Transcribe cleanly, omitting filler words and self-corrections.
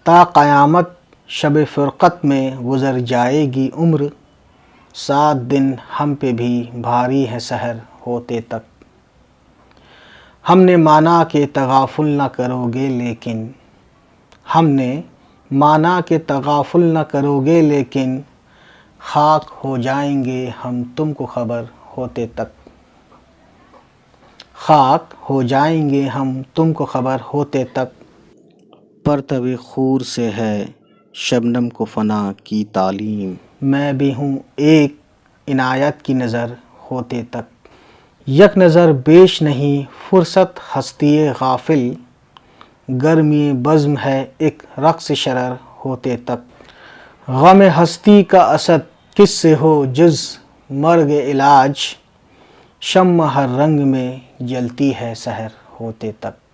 تا قیامت شب فرقت میں گزر جائے گی عمر، 7 دن ہم پہ بھی بھاری ہے سحر ہوتے تک۔ ہم نے مانا کہ تغافل نہ کرو گے لیکن تغافل نہ کرو گے لیکن خاک ہو جائیں گے ہم تم کو خبر ہوتے تک۔ خاک ہو جائیں گے ہم تم کو خبر ہوتے تک۔ پرتو خور سے ہے شبنم کو فنا کی تعلیم، میں بھی ہوں ایک عنایت کی نظر ہوتے تک۔ یک نظر بیش نہیں فرصت ہستی غافل، گرمی بزم ہے ایک رقص شرر ہوتے تک۔ غم ہستی کا اسد کس سے ہو جز مرگ علاج، شمع ہر رنگ میں جلتی ہے سحر ہوتے تک۔